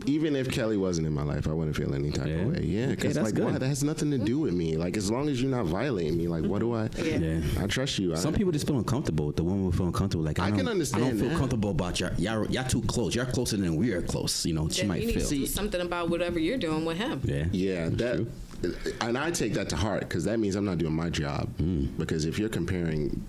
Even if Kelly wasn't in my life, I wouldn't feel any type Yeah? of way. Yeah, Okay, because that's like, good. why? That has nothing to do with me. Like, as long as you're not violating me, like, what do I? Yeah. I trust you. Some people just feel uncomfortable. The woman will feel uncomfortable. Like I don't, can understand I don't feel that. comfortable about y'all too close. Y'all closer than we are close. She Then might you need feel. to do something about whatever you're doing with him. Yeah. Yeah, That's that, true. and I take that to heart because that means I'm not doing my job. Because if you're comparing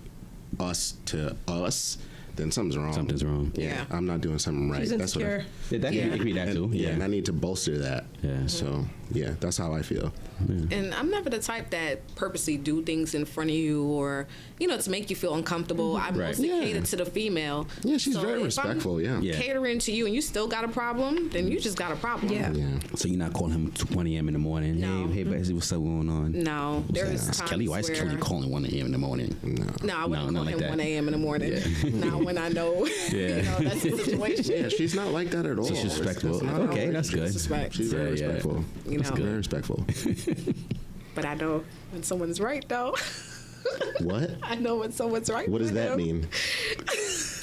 us to us, then something's wrong. Something's wrong. Yeah. I'm not doing something right. She's That's what. insecure. I agree that too. Yeah, and I need to bolster that. Yeah. So yeah, that's how I feel. And I'm never the type that purposely do things in front of you or, to make you feel uncomfortable. I Right. mostly Yeah. cater to the female. Yeah, she's So very if I'm respectful. Yeah. catering to you and you still got a problem, then you just got a problem. Yeah. Yeah. So you're not calling him 1 a.m. in the morning. No. Hey, Bessie, what's up going on? No, there is It's times Kelly. Why is where, Kelly calling 1 a.m. in the morning? No, I wouldn't not call like him that. 1 a.m. in the morning. Not when I know, that's the situation. Yeah, she's not like that at all. She's respectful. It's not Okay, how- that's good. Disrespect. She's very Yeah, yeah. respectful. That's Very respectful. But I know when someone's right, though. What? I know when someone's right. What does with that him. mean?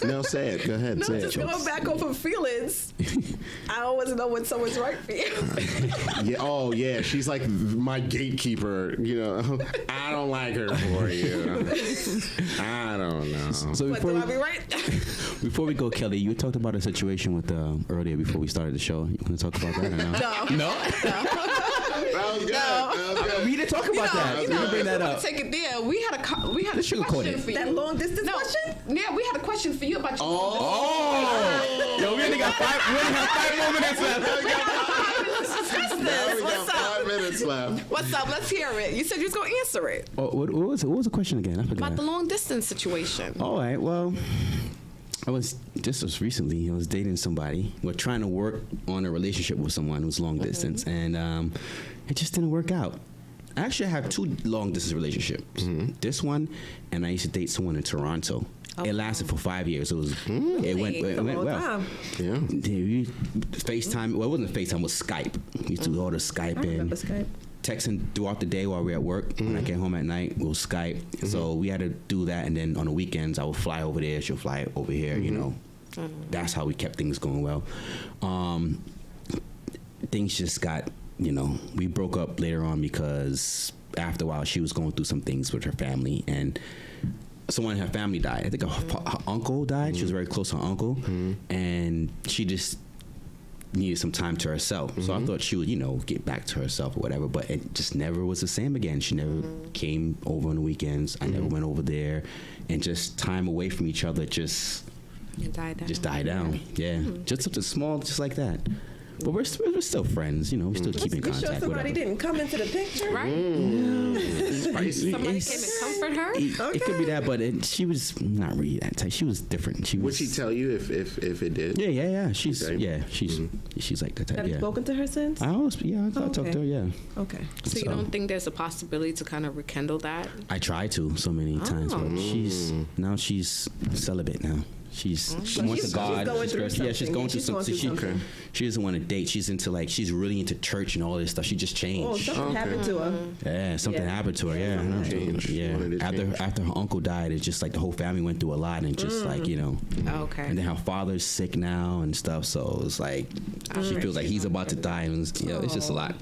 No, say it. Go ahead. No, say just it. going back off of feelings. I always know when someone's right for you. Yeah. Oh, yeah. She's like my gatekeeper. I don't like her for you. I don't know. So But do I be right? before we go, Kelly, you talked about a situation with earlier before we started the show. You want to talk about that or no? No. That was good. That was good. We didn't talk about that. We can bring that up. Take it there. We had a Let's sugarcoat question it. for you. That long distance No, question? yeah, we had a question for you about your Oh, yo, we only have 5 more minutes left. Discuss Now this. we What's got up? 5 minutes left. What's up? Let's hear it. You said you was gonna answer it Oh, what was it? What was the question again? I forgot. about the long distance situation. All right. Well, this was recently. I was dating somebody. We're trying to work on a relationship with someone who's long distance, and it just didn't work out. I actually have 2 long distance relationships. This one, and I used to date someone in Toronto. It lasted for 5 years. It was it went Long well. time. Yeah. Yeah, we FaceTime. Well, it wasn't FaceTime. It was Skype. We used to do all the Skype I and remember Skype. texting throughout the day while we were at work. When I came home at night, we'll Skype. So we had to do that, and then on the weekends, I would fly over there. She'll fly over here. That's how we kept things going well. Things just got, we broke up later on because after a while she was going through some things with her family, and someone in her family died. I think her uncle died. She was very close to her uncle, and she just needed some time to herself. So I thought she would, get back to herself or whatever, but it just never was the same again. She never came over on the weekends. I never went over there, and just time away from each other just died down. Yeah, just something small, just like that. But we're still friends, we still keep in You contact. sure somebody whatever. didn't come into the picture? Right? Spicy. Somebody came and comfort her. It could be that, but she was not really that type. She was different. She was. Would she tell you if it did? Yeah. She's Okay. she's like that type. Have you Yeah. spoken to her since? I talked to her. Yeah. Okay. So you don't think there's a possibility to kind of rekindle that? I tried to so many times, but Oh. she's celibate now. She wants she's to God. going through She's she's something. going through She's going something. through something. She doesn't want to date. She's into she's really into church and all this stuff. She just Oh, changed. something happened to her. Yeah, something Yeah. happened to her. Yeah, Something changed. She wanted to change. After her uncle died, it's just like the whole family went through a lot, and just Okay. and then her father's sick now and stuff. So it's like she feels like he's about to die, and it's just a lot.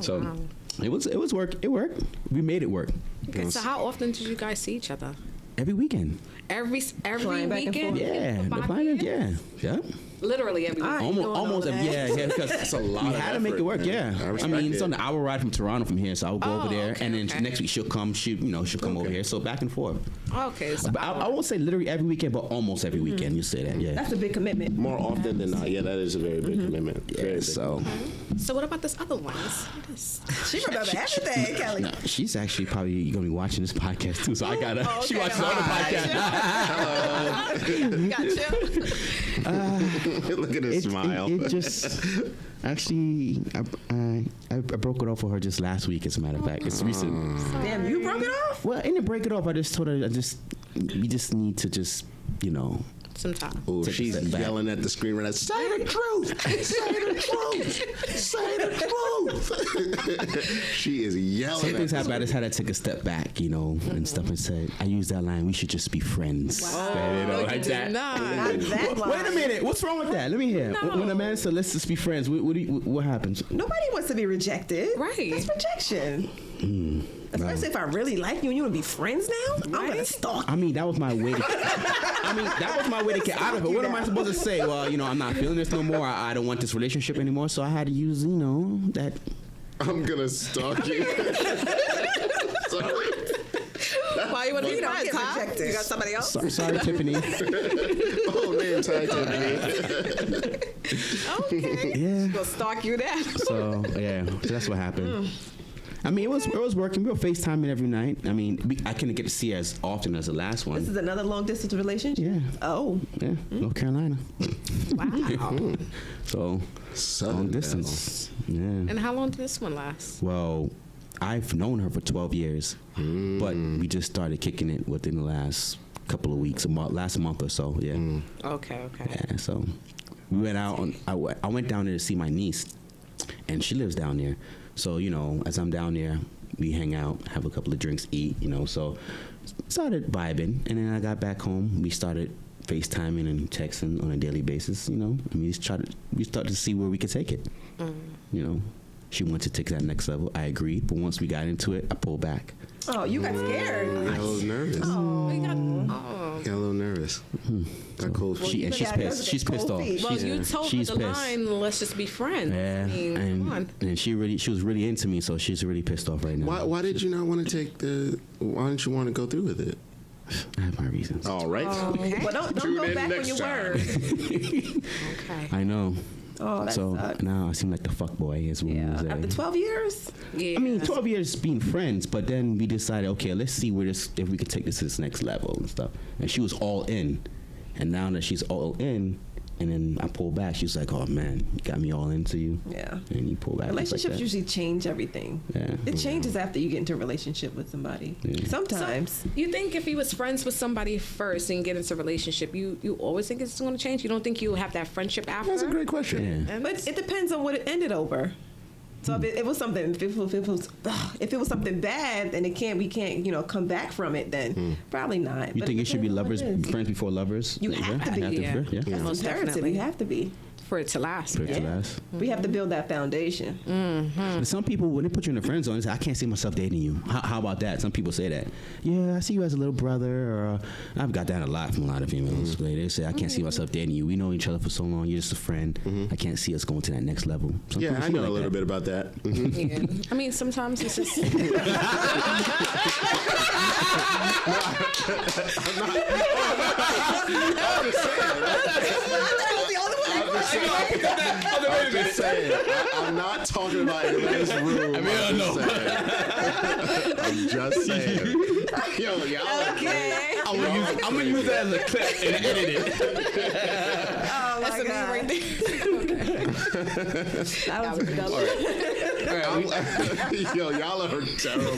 So wow. it was work. It worked. We made it work. Okay, so how often did you guys see each other? Every weekend. Every Flying back and weekend? forth. Yeah, For the 5 finance. years? Yeah. Literally every I weekend. ain't Almost. doing all that. Yeah. Because That's a lot we of had to make it effort, work. man. Yeah. I I respect mean, it's it. on the hour ride from Toronto from here, so I'll go over there, okay, and then okay. next week she'll come. She'll come over here. So back and forth. Okay, so But I won't say literally every weekend, but almost every weekend. You say that. Yeah. That's a big commitment. More often than not. Yeah, that is a very big commitment. Very Yeah, big. so what about this other one? Let's- She remember everything, Kelly. no, she's actually probably gonna be watching this podcast too. So I gotta. Oh, She okay. watches all the podcasts. Gotcha. Look at his smile. It just actually, I broke it off for her just last week. As a matter of fact, it's recent. Damn, you broke it off? Well, I didn't break it off. I just told her, we just need to just, Sometime. Oh, Take a she's step back. yelling at the screen right now. Say the truth. Say the truth. Say the truth. She is yelling. Same at things the happen. I just had to take a step back, and stuff, and said, I use that line. We should just be friends. No, you did not. Not that line. Wait a minute. What's wrong with that? Let me hear. No. When a man said, let's just be friends, what happens? Nobody wants to be rejected. Right. That's rejection. Especially if I really like you and you want to be friends now. I'm going to stalk I mean, that was my way to. That was my way to get out of it. What am I supposed to say? Well, I'm not feeling this no more. I don't want this relationship anymore. So I had to use, that. I'm gonna stalk you. Sorry. Why you want to be You don't friends, get huh? rejected. You got somebody else? Sorry, Tiffany. Oh, name tag Tiffany. Okay. Yeah. We'll stalk you then. So yeah, so that's what happened. I mean, it was working. We were FaceTiming every night. I mean, I couldn't get to see her as often as the last one. This is another long distance relationship? Yeah. Oh. Yeah, North Carolina. Wow. So Southern long distance. Yeah. And how long did this one last? Well, I've known her for 12 years, but we just started kicking it within the last couple of weeks, last month or so. Yeah. Okay. Yeah. So we went out. I went down there to see my niece, and she lives down there. So, you know, as I'm down there, we hang out, have a couple of drinks, eat, you know. So started vibing, and then I got back home. We started FaceTiming and texting on a daily basis, you know. I mean, we started to see where we could take it. You know, she wanted to take that next level. I agreed, but once we got into it, I pulled back. Oh, you got scared. I got a little nervous. Got a little nervous. Got cold feet. And she's pissed. She's pissed off. Well, you told her She's the pissed. line, let's just be friends. Yeah, I mean, come on. and she was really into me, so she's really pissed off right now. Why did you not want to take the? Why didn't you want to go through with it? I have my reasons. All right. Okay. Well, don't Tune go in back on next your time. word. Okay. I know. Oh, that So sucks. now I seem like the fuck boy, as we Yeah. say. After 12 years? Yeah. I mean, 12 years being friends, but then we decided, okay, let's see if we could take this to this next level and stuff. And she was all in. And now that she's all in, and then I pulled back, she was like, oh man, you got me all into you. Yeah. And you pull back. just like Relationships that. usually change everything. Yeah. It changes after you get into a relationship with somebody. Yeah. Sometimes. You think if he was friends with somebody first and get into a relationship, you always think it's going to change? You don't think you'll have that friendship after? That's a great question. Yeah. But it depends on what it ended over. So if it was something, if it was something bad, and we can't, come back from it, then probably not. You But think it should be depends on what lovers, it is. friends before lovers? You have to be. Yeah. Yeah. That's Most imperative. definitely. You have to be. For it to last. For it to Yeah. last. We have to build that foundation. But some people, when they put you in the friend zone, they say, I can't see myself dating you. How about that? Some people say that. Yeah, I see you as a little brother. Or I've got that a lot from a lot of females. They say, I can't see myself dating you. We know each other for so long. You're just a friend. I can't see us going to that next level. Some Yeah, people I feel know like a little that. bit about that. Yeah. I mean, sometimes it's just. I'm just saying. I'm not talking about in this room. I'm just saying. Yo, y'all. Okay. I'm gonna use that as a clip and edit it. Oh That's my the God. right thing. That was Yo, y'all are terrible.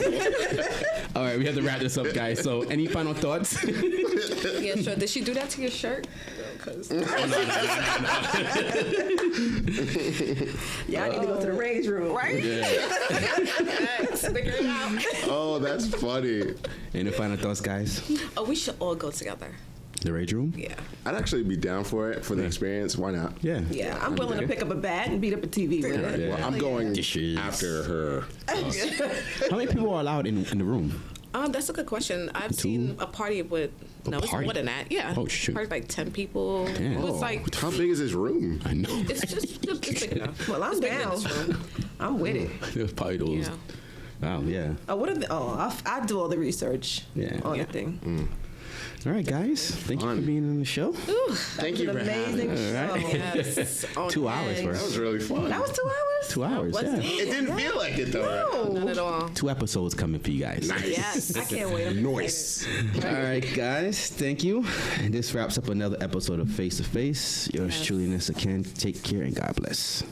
All right, we have to wrap this up, guys. So, any final thoughts? Yeah, sure. Did she do that to your shirt? Y'all need to go to the range room. Right? Figure it out. Oh, that's funny. Any final thoughts, guys? Oh, we should all go together. The rage room? Yeah. I'd actually be down for it, for the experience. Why not? Yeah. Yeah, I'm willing to pick up a bat and beat up a TV with it. Yeah. Well, I'm going Dishes. after her. How many people are allowed in the room? That's a good question. I've seen a party with it's party? more than that. Yeah. Oh, shoot. Party like 10 people. Damn. It was like How big is this room? I know. it's just it's big enough. Well, I'm It's bigger than down. this room. I'm with it. There's probably those. Yeah. Wow, yeah. What are the? I do all the research Yeah. on Yeah. the thing. All right, guys. Thank you Fun. for being on the show. Thank you An for having amazing me. show. Yes. On 2 hours edge. for That was really fun. That was 2 hours. 2 hours. was Yeah. it? It didn't feel like it though. Not at all. 2 episodes coming for you guys. Nice. Yes. I can't wait. Noise. All right, guys. Thank you. And this wraps up another episode of Face to Face. Yours truly, Nessa Ken. Take care and God bless.